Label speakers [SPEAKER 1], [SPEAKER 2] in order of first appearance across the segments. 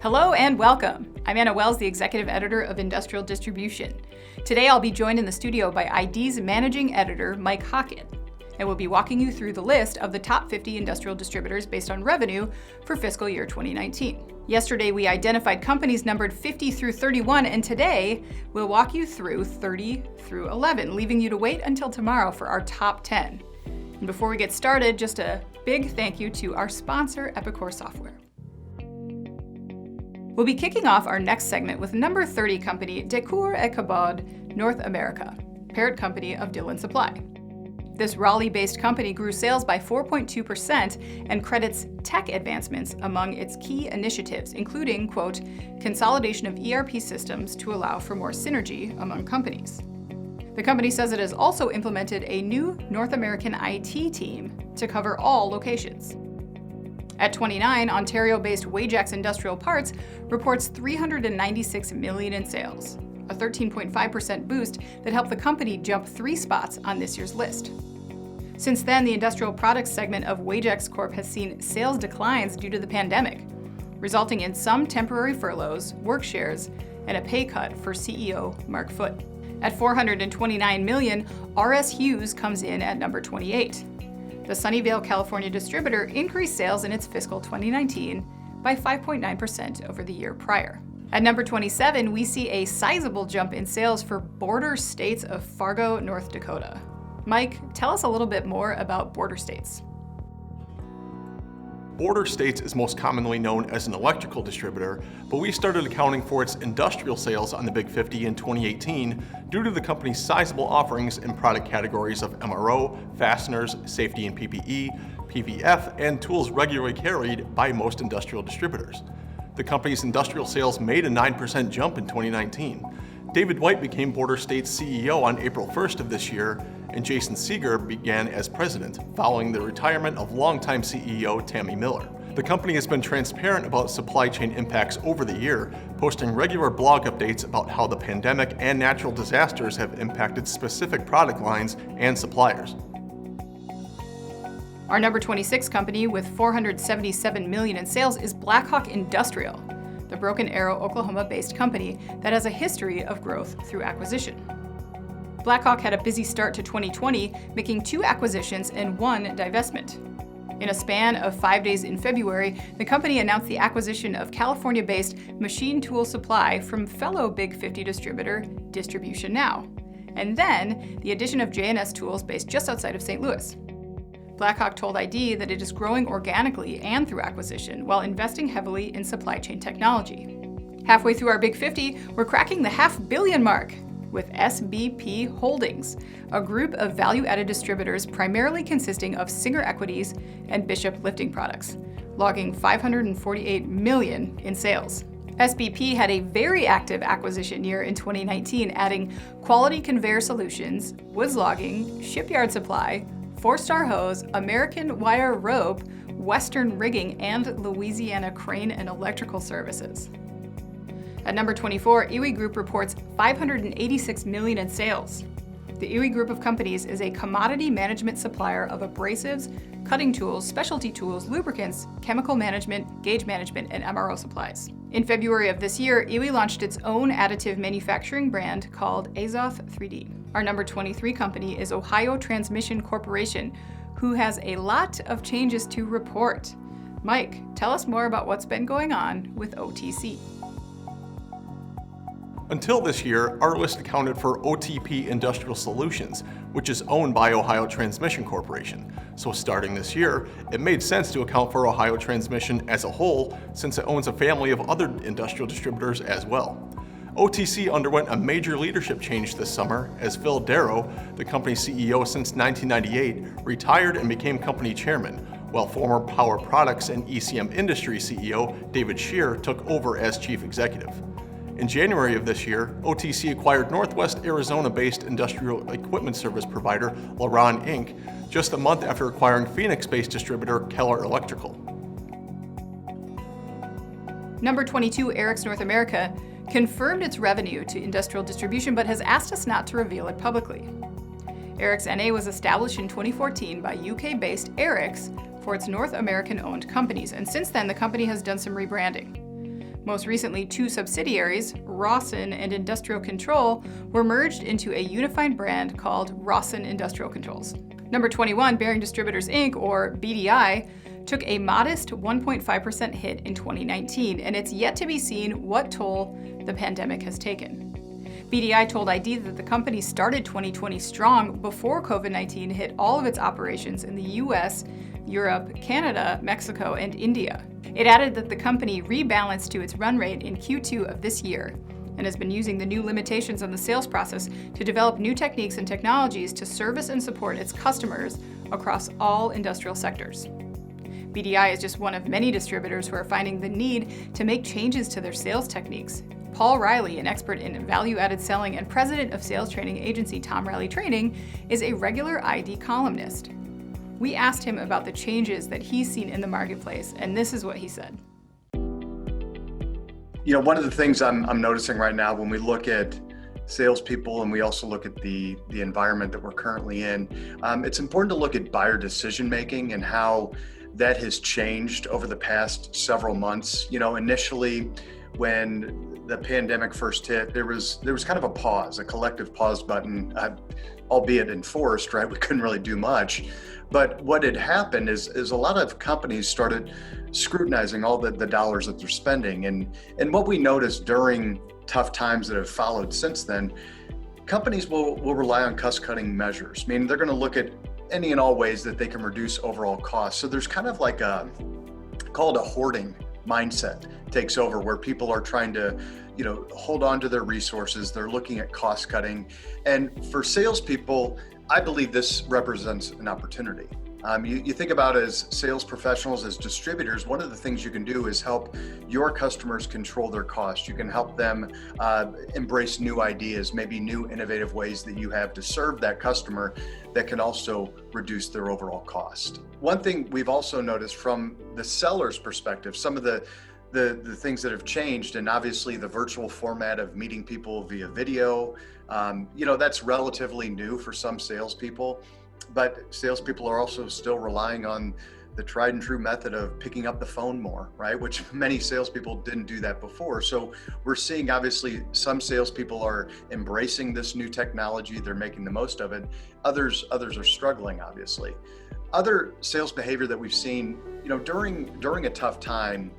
[SPEAKER 1] Hello and welcome. I'm Anna Wells, the Executive Editor of Industrial Distribution. Today I'll be joined in the studio by ID's Managing Editor, Mike Hockett, and we'll be walking you through the list of the top 50 industrial distributors based on revenue for fiscal year 2019. Yesterday we identified companies numbered 50 through 31, and today we'll walk you through 30 through 11, leaving you to wait until tomorrow for our top 10. And before we get started, just a big thank you to our sponsor, Epicor Software. We'll be kicking off our next segment with number 30 company Decour et Cabot North America, parent company of Dillon Supply. This Raleigh-based company grew sales by 4.2% and credits tech advancements among its key initiatives, including, quote, consolidation of ERP systems to allow for more synergy among companies. The company says it has also implemented a new North American IT team to cover all locations. At 29, Ontario-based Wajax Industrial Parts reports $396 million in sales, a 13.5% boost that helped the company jump 3 spots on this year's list. Since then, the industrial products segment of Wajax Corp has seen sales declines due to the pandemic, resulting in some temporary furloughs, work shares, and a pay cut for CEO Mark Foote. At $429 million, RS Hughes comes in at number 28. The Sunnyvale, California distributor increased sales in its fiscal 2019 by 5.9% over the year prior. At number 27, we see a sizable jump in sales for border states of Fargo, North Dakota. Mike, tell us a little bit more about border states.
[SPEAKER 2] Border States is most commonly known as an electrical distributor, but we started accounting for its industrial sales on the Big 50 in 2018 due to the company's sizable offerings in product categories of MRO, fasteners, safety and PPE, PVF, and tools regularly carried by most industrial distributors. The company's industrial sales made a 9% jump in 2019. David White became Border States CEO on April 1st of this year, and Jason Seeger began as president, following the retirement of longtime CEO Tammy Miller. The company has been transparent about supply chain impacts over the year, posting regular blog updates about how the pandemic and natural disasters have impacted specific product lines and suppliers.
[SPEAKER 1] Our number 26 company with $477 million in sales is Blackhawk Industrial, the Broken Arrow, Oklahoma-based company that has a history of growth through acquisition. Blackhawk had a busy start to 2020, making 2 acquisitions and 1 divestment. In a span of 5 days in February, the company announced the acquisition of California-based Machine Tool Supply from fellow Big 50 distributor Distribution Now, and then the addition of J&S Tools based just outside of St. Louis. Blackhawk told ID that it is growing organically and through acquisition while investing heavily in supply chain technology. Halfway through our Big 50, we're cracking the $500 million mark with SBP Holdings, a group of value-added distributors primarily consisting of Singer Equities and Bishop Lifting Products, logging $548 million in sales. SBP had a very active acquisition year in 2019, adding Quality Conveyor Solutions, Woods Logging, Shipyard Supply, 4-Star Hose, American Wire Rope, Western Rigging, and Louisiana Crane and Electrical Services. At number 24, Ewe Group reports $586 million in sales. The Ewe Group of companies is a commodity management supplier of abrasives, cutting tools, specialty tools, lubricants, chemical management, gauge management, and MRO supplies. In February of this year, Ewe launched its own additive manufacturing brand called Azoth 3D. Our number 23 company is Ohio Transmission Corporation, who has a lot of changes to report. Mike, tell us more about what's been going on with OTC.
[SPEAKER 2] Until this year, our list accounted for OTP Industrial Solutions, which is owned by Ohio Transmission Corporation. So starting this year, it made sense to account for Ohio Transmission as a whole, since it owns a family of other industrial distributors as well. OTC underwent a major leadership change this summer as Phil Darrow, the company's CEO since 1998, retired and became company chairman, while former Power Products and ECM Industry CEO David Shear took over as chief executive. In January of this year, OTC acquired Northwest Arizona-based industrial equipment service provider LaRon Inc., just a month after acquiring Phoenix-based distributor Keller Electrical.
[SPEAKER 1] Number 22, Erics North America, confirmed its revenue to industrial distribution but has asked us not to reveal it publicly. Erics NA was established in 2014 by UK-based Erics for its North American-owned companies, and since then the company has done some rebranding. Most recently, two subsidiaries, Rawson and Industrial Control, were merged into a unified brand called Rawson Industrial Controls. Number 21, Bearing Distributors Inc., or BDI, took a modest 1.5% hit in 2019, and it's yet to be seen what toll the pandemic has taken. BDI told ID that the company started 2020 strong before COVID-19 hit all of its operations in the US, Europe, Canada, Mexico, and India. It added that the company rebalanced to its run rate in Q2 of this year and has been using the new limitations on the sales process to develop new techniques and technologies to service and support its customers across all industrial sectors. BDI is just one of many distributors who are finding the need to make changes to their sales techniques. Paul Riley, an expert in value-added selling and president of sales training agency Tom Riley Training, is a regular ID columnist. We asked him about the changes that he's seen in the marketplace, and this is what he said.
[SPEAKER 3] You know, one of the things I'm noticing right now when we look at salespeople and we also look at the environment that we're currently in, it's important to look at buyer decision making and how that has changed over the past several months. You know, initially when the pandemic first hit, there was kind of a pause, a collective pause button, albeit enforced, right? We couldn't really do much. But what had happened is a lot of companies started scrutinizing all the dollars that they're spending. And what we noticed during tough times that have followed since then, companies will rely on cost-cutting measures. Meaning they're going to look at any and all ways that they can reduce overall costs. So there's kind of like called a hoarding mindset takes over, where people are trying to, you know, hold on to their resources. They're looking at cost cutting. And for salespeople, I believe this represents an opportunity. You think about as sales professionals, as distributors, one of the things you can do is help your customers control their costs. You can help them embrace new ideas, maybe new innovative ways that you have to serve that customer that can also reduce their overall cost. One thing we've also noticed from the seller's perspective, some of the things that have changed, and obviously the virtual format of meeting people via video, you know, that's relatively new for some salespeople. But salespeople are also still relying on the tried and true method of picking up the phone more, right? Which many salespeople didn't do that before. So we're seeing, obviously, some salespeople are embracing this new technology. They're making the most of it. Others are struggling, obviously. Other sales behavior that we've seen, you know, during a tough time,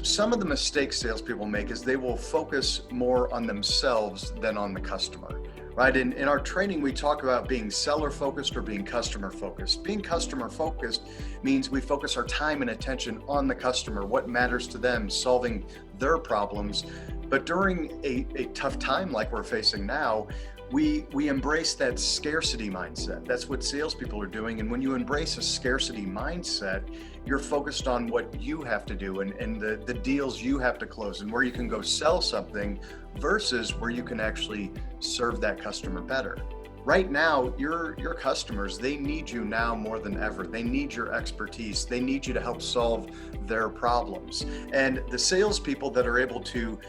[SPEAKER 3] some of the mistakes salespeople make is they will focus more on themselves than on the customer. Right? In our training, we talk about being seller focused or being customer focused. Being customer focused means we focus our time and attention on the customer, what matters to them, solving their problems. But during a tough time like we're facing now, we embrace that scarcity mindset. That's what salespeople are doing. And when you embrace a scarcity mindset, you're focused on what you have to do and the deals you have to close and where you can go sell something versus where you can actually serve that customer better. Right now, your customers, they need you now more than ever. They need your expertise. They need you to help solve their problems. And the salespeople that are able to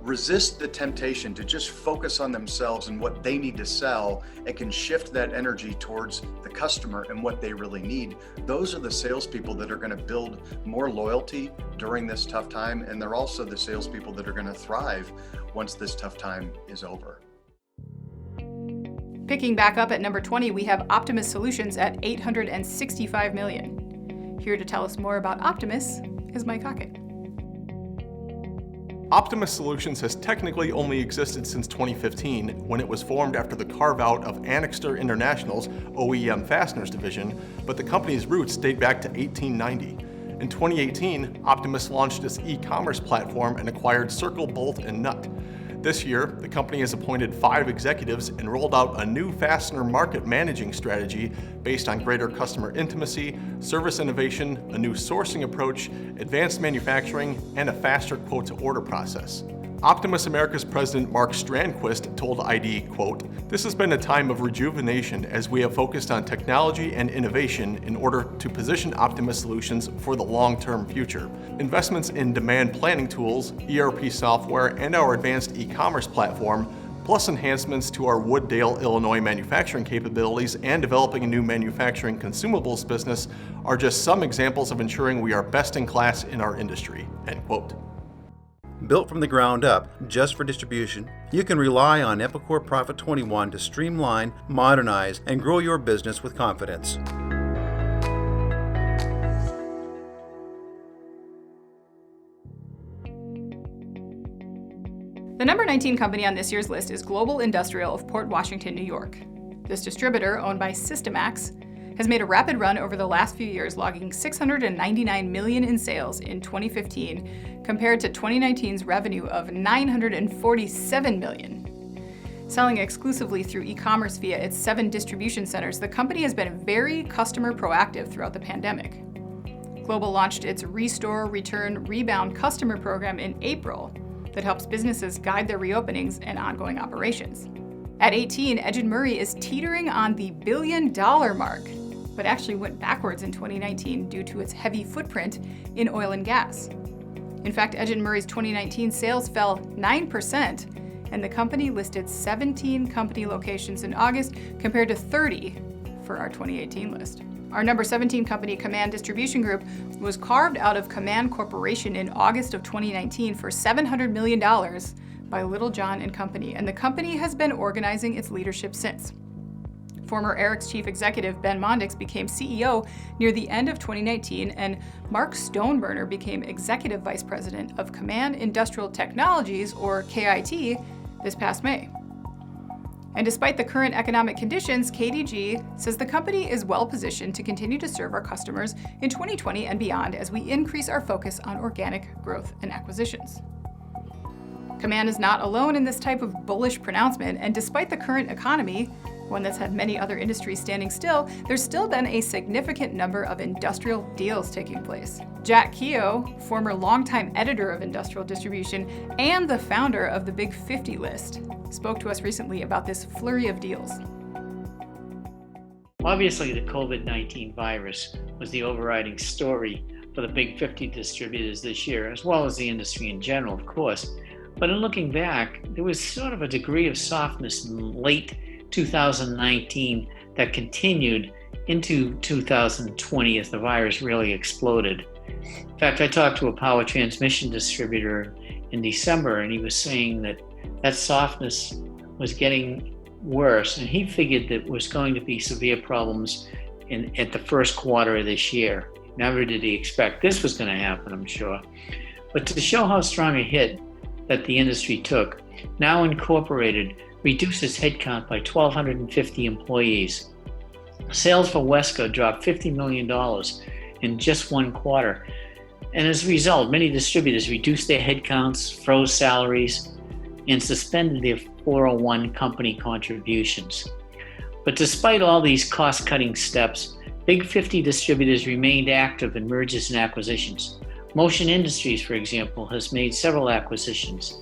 [SPEAKER 3] resist the temptation to just focus on themselves and what they need to sell and can shift that energy towards the customer and what they really need. Those are the salespeople that are going to build more loyalty during this tough time. And they're also the salespeople that are going to thrive once this tough time is over.
[SPEAKER 1] Picking back up at number 20, we have Optimus Solutions at $865 million. Here to tell us more about Optimus is Mike Hockett.
[SPEAKER 2] Optimus Solutions has technically only existed since 2015, when it was formed after the carve-out of Annixter International's OEM Fasteners division, but the company's roots date back to 1890. In 2018, Optimus launched its e-commerce platform and acquired Circle, Bolt, and Nut. This year, the company has appointed 5 executives and rolled out a new fastener market managing strategy based on greater customer intimacy, service innovation, a new sourcing approach, advanced manufacturing, and a faster quote-to-order process. Optimus America's president Mark Strandquist told ID, quote, "This has been a time of rejuvenation as we have focused on technology and innovation in order to position Optimus Solutions for the long-term future. Investments in demand planning tools, ERP software, and our advanced e-commerce platform, plus enhancements to our Wooddale, Illinois manufacturing capabilities and developing a new manufacturing consumables business are just some examples of ensuring we are best in class in our industry." End quote.
[SPEAKER 4] Built from the ground up, just for distribution, you can rely on Epicor Profit 21 to streamline, modernize, and grow your business with confidence.
[SPEAKER 1] The number 19 company on this year's list is Global Industrial of Port Washington, New York. This distributor, owned by Systemax, has made a rapid run over the last few years, logging $699 million in sales in 2015 compared to 2019's revenue of $947 million. Selling exclusively through e-commerce via its 7 distribution centers, the company has been very customer proactive throughout the pandemic. Global launched its Restore, Return, Rebound customer program in April that helps businesses guide their reopenings and ongoing operations. At 18, Edge & Murray is teetering on the $1 billion mark, but actually went backwards in 2019 due to its heavy footprint in oil and gas. In fact, Edge & Murray's 2019 sales fell 9%, and the company listed 17 company locations in August compared to 30 for our 2018 list. Our number 17 company, Command Distribution Group, was carved out of Command Corporation in August of 2019 for $700 million by Little John and Company, and the company has been organizing its leadership since. Former Eric's chief executive, Ben Mondix, became CEO near the end of 2019, and Mark Stoneburner became executive vice president of Command Industrial Technologies, or KIT, this past May. And despite the current economic conditions, KDG says the company is well positioned to continue to serve our customers in 2020 and beyond as we increase our focus on organic growth and acquisitions. Command is not alone in this type of bullish pronouncement, and despite the current economy, one that's had many other industries standing still, there's still been a significant number of industrial deals taking place. Jack Keogh, former longtime editor of Industrial Distribution and the founder of the Big 50 list, spoke to us recently about this flurry of deals.
[SPEAKER 5] Obviously, the COVID-19 virus was the overriding story for the Big 50 distributors this year, as well as the industry in general, of course. But in looking back, there was sort of a degree of softness in late 2019 that continued into 2020 as the virus really exploded. In fact, I talked to a power transmission distributor in December, and he was saying that softness was getting worse, and he figured that was going to be severe problems at the first quarter of this year. Never did he expect this was going to happen, I'm sure. But to show how strong a hit that the industry took, Now Incorporated reduces headcount by 1,250 employees. Sales for Wesco dropped $50 million in just one quarter. And as a result, many distributors reduced their headcounts, froze salaries, and suspended their 401 company contributions. But despite all these cost-cutting steps, Big 50 distributors remained active in mergers and acquisitions. Motion Industries, for example, has made several acquisitions.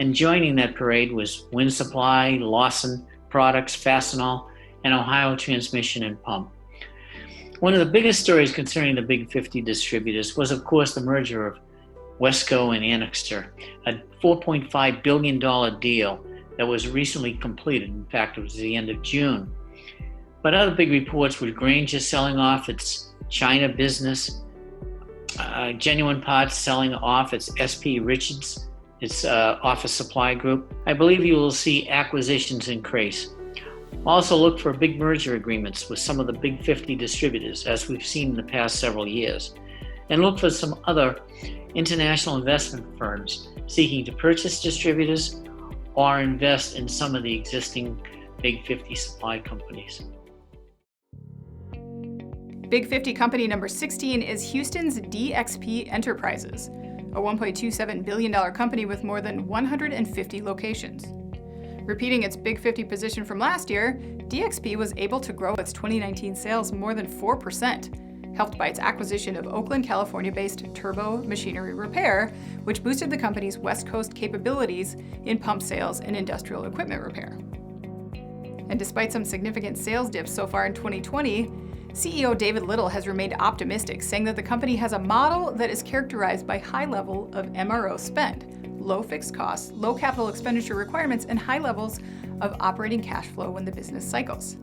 [SPEAKER 5] And joining that parade was Wind Supply, Lawson Products, Fastenal, and Ohio Transmission and Pump. One of the biggest stories concerning the Big 50 distributors was, of course, the merger of Wesco and Anixter, a $4.5 billion deal that was recently completed. In fact, it was the end of June. But other big reports were Grainger selling off its China business, Genuine Parts selling off its SP Richards, its office supply group. I believe you will see acquisitions increase. Also look for big merger agreements with some of the Big 50 distributors, as we've seen in the past several years. And look for some other international investment firms seeking to purchase distributors or invest in some of the existing Big 50 supply companies.
[SPEAKER 1] Big 50 company number 16 is Houston's DXP Enterprises, a $1.27 billion company with more than 150 locations. Repeating its Big 50 position from last year, DXP was able to grow its 2019 sales more than 4%, helped by its acquisition of Oakland, California-based Turbo Machinery Repair, which boosted the company's West Coast capabilities in pump sales and industrial equipment repair. And despite some significant sales dips so far in 2020, CEO David Little has remained optimistic, saying that the company has a model that is characterized by high level of MRO spend, low fixed costs, low capital expenditure requirements, and high levels of operating cash flow when the business cycles.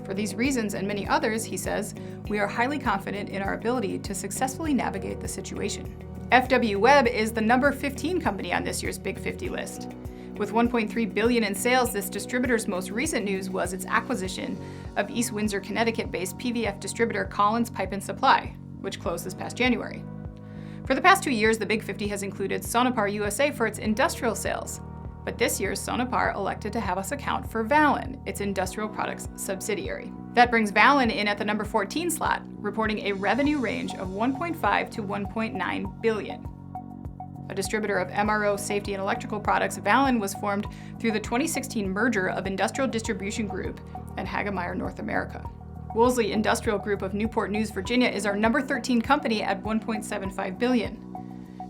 [SPEAKER 1] For these reasons and many others, he says, we are highly confident in our ability to successfully navigate the situation. FW Webb is the number 15 company on this year's Big 50 list. With $1.3 billion in sales, this distributor's most recent news was its acquisition of East Windsor, Connecticut-based PVF distributor Collins Pipe & Supply, which closed this past January. For the past 2 years, the Big 50 has included Sonepar USA for its industrial sales, but this year Sonepar elected to have us account for Valin, its industrial products subsidiary. That brings Valin in at the number 14 slot, reporting a revenue range of $1.5 to $1.9 billion. A distributor of MRO, safety, and electrical products, Valin was formed through the 2016 merger of Industrial Distribution Group and Hagemeyer North America. Wolseley Industrial Group of Newport News, Virginia is our number 13 company at $1.75 billion.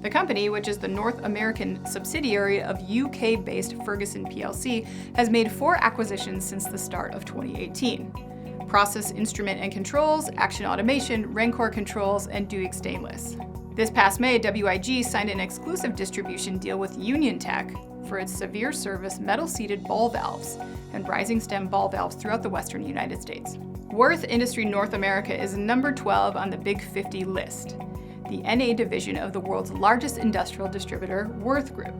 [SPEAKER 1] The company, which is the North American subsidiary of UK-based Ferguson plc, has made 4 acquisitions since the start of 2018. Process Instrument and Controls, Action Automation, Rencor Controls, and Duig Stainless. This past May, WIG signed an exclusive distribution deal with Union Tech for its severe service metal-seated ball valves and rising stem ball valves throughout the western United States. Worth Industry North America is number 12 on the Big 50 list, the NA division of the world's largest industrial distributor, Worth Group.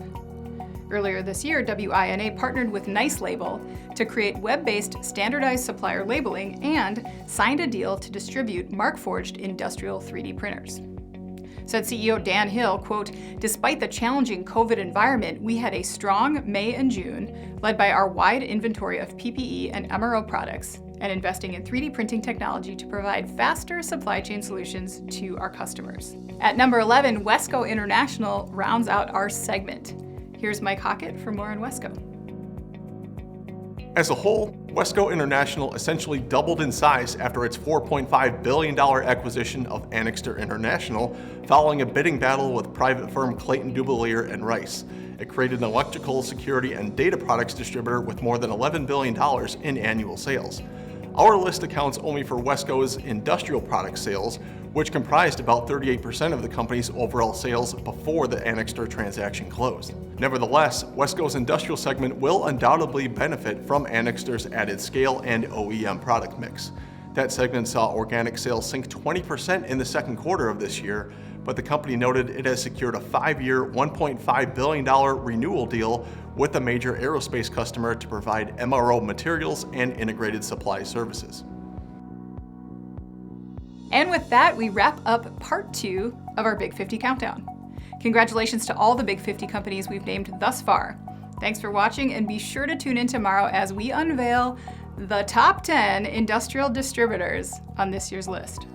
[SPEAKER 1] Earlier this year, WINA partnered with Nice Label to create web-based standardized supplier labeling and signed a deal to distribute Mark-forged industrial 3D printers. Said CEO Dan Hill, quote, "Despite the challenging COVID environment, we had a strong May and June, led by our wide inventory of PPE and MRO products and investing in 3D printing technology to provide faster supply chain solutions to our customers." At number 11, Wesco International rounds out our segment. Here's Mike Hockett for more on Wesco.
[SPEAKER 2] As a whole, Wesco International essentially doubled in size after its $4.5 billion acquisition of Annixter International, following a bidding battle with private firm Clayton Dubilier and Rice. It created an electrical, security, and data products distributor with more than $11 billion in annual sales. Our list accounts only for Wesco's industrial product sales, which comprised about 38% of the company's overall sales before the Annixter transaction closed. Nevertheless, Wesco's industrial segment will undoubtedly benefit from Annixter's added scale and OEM product mix. That segment saw organic sales sink 20% in the second quarter of this year, but the company noted it has secured a 5-year, $1.5 billion renewal deal with a major aerospace customer to provide MRO materials and integrated supply services.
[SPEAKER 1] And with that, we wrap up part 2 of our Big 50 Countdown. Congratulations to all the Big 50 companies we've named thus far. Thanks for watching, and be sure to tune in tomorrow as we unveil the top 10 industrial distributors on this year's list.